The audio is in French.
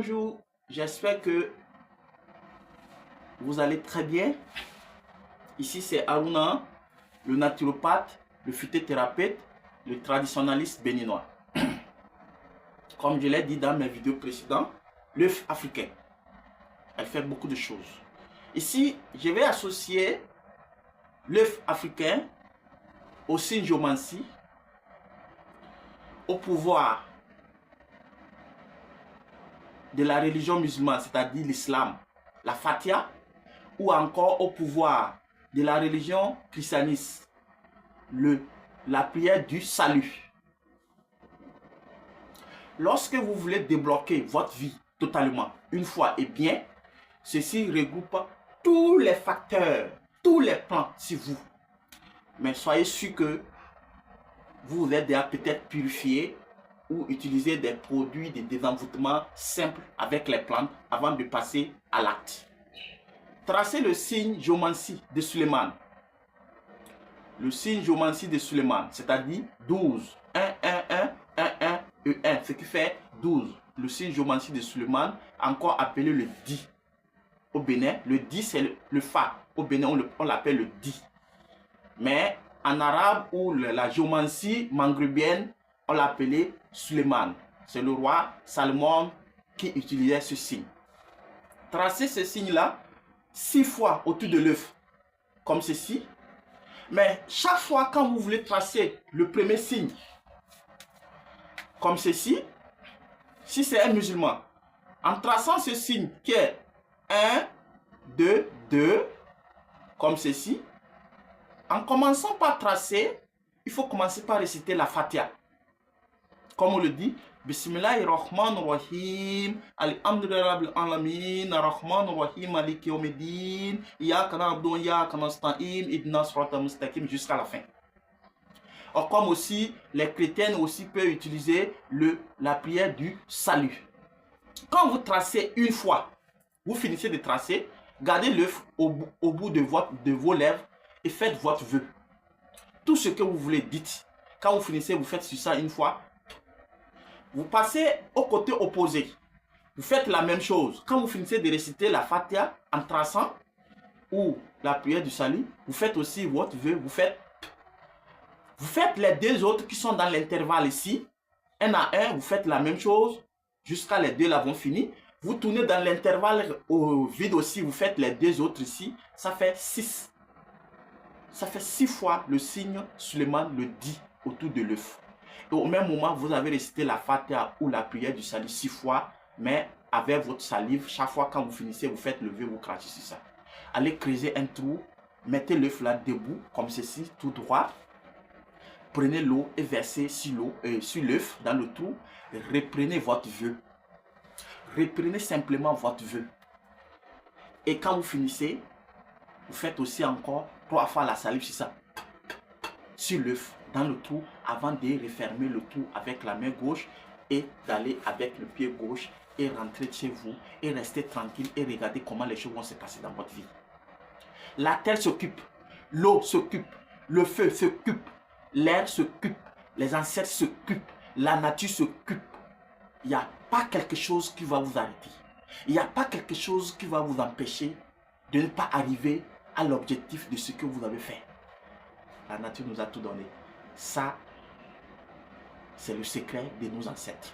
bonjour, j'espère que vous allez très bien. Ici c'est Aruna, le naturopathe, le phytothérapeute, le traditionnaliste béninois. Comme je l'ai dit dans mes vidéos précédentes, l'œuf africain, elle fait beaucoup de choses. Ici, je vais associer l'œuf africain au signe géomancie, au pouvoir de la religion musulmane, c'est-à-dire l'islam, la fatia, ou encore au pouvoir de la religion christianiste, la prière du salut. Lorsque vous voulez débloquer votre vie totalement, une fois et bien, ceci regroupe tous les facteurs, tous les plans sur vous. Mais soyez sûr que vous êtes déjà peut-être purifié ou utiliser des produits de désenvoûtement simples avec les plantes avant de passer à l'acte. Tracez le signe géomancie de Suleiman. Le signe géomancie de Suleiman, c'est-à-dire 12. 1, 1, 1, 1, 1, et 1, ce qui fait 12. Le signe géomancie de Suleiman, encore appelé le Di. Au Bénin, le Di c'est le Fa. Au Bénin, on l'appelle le Di. Mais en arabe ou la géomancie mangrébienne, on l'appelait Suleiman. C'est le roi Salomon qui utilisait ce signe. Tracez ce signe-là 6 fois autour de l'œuf, comme ceci. Mais chaque fois quand vous voulez tracer le premier signe, comme ceci, si c'est un musulman, en traçant ce signe qui est 1, 2, 2, comme ceci, en commençant par tracer, il faut commencer par réciter la Fatiha. Comme on le dit, Bismillahirrahmanirrahim, Alhamdulillahi Rabbil Alamin, Ar-Rahmanir-Rahim, Maliki Yawmiddin, Iyyaka na'budu wa iyyaka nasta'in, Ihdinas siratal mustaqim, jusqu'à la fin. Or, comme aussi, les chrétiens aussi peuvent utiliser la prière du salut. Quand vous tracez une fois, vous finissez de tracer, gardez l'œuf au bout de vos lèvres et faites votre vœu. Tout ce que vous voulez, dites. Quand vous finissez, vous faites sur ça une fois. Vous passez au côté opposé. Vous faites la même chose. Quand vous finissez de réciter la Fatiha en traçant ou la prière du salut, vous faites aussi votre vœu. Vous faites les deux autres qui sont dans l'intervalle ici. Un à un, vous faites la même chose jusqu'à les deux là vont finir. Vous tournez dans l'intervalle au vide aussi. Vous faites les deux autres ici. Ça fait 6. Ça fait 6 fois le signe Suleiman le dit autour de l'œuf. Et au même moment, vous avez récité la Fatiha ou la prière du salut 6 fois, mais avec votre salive. Chaque fois quand vous finissez, vous faites le vœu, vous crachez sur ça. Allez creuser un trou, mettez l'œuf là debout, comme ceci, tout droit. Prenez l'eau et versez sur l'œuf dans le trou. Reprenez votre vœu. Reprenez simplement votre vœu. Et quand vous finissez, vous faites aussi encore 3 fois la salive sur ça. Sur l'œuf, dans le trou, avant de refermer le trou avec la main gauche et d'aller avec le pied gauche et rentrer chez vous et rester tranquille et regarder comment les choses vont se passer dans votre vie. La terre s'occupe, l'eau s'occupe, le feu s'occupe, l'air s'occupe, les ancêtres s'occupent, la nature s'occupe. Il n'y a pas quelque chose qui va vous arrêter. Il n'y a pas quelque chose qui va vous empêcher de ne pas arriver à l'objectif de ce que vous avez fait. La nature nous a tout donné. Ça, c'est le secret de nos ancêtres.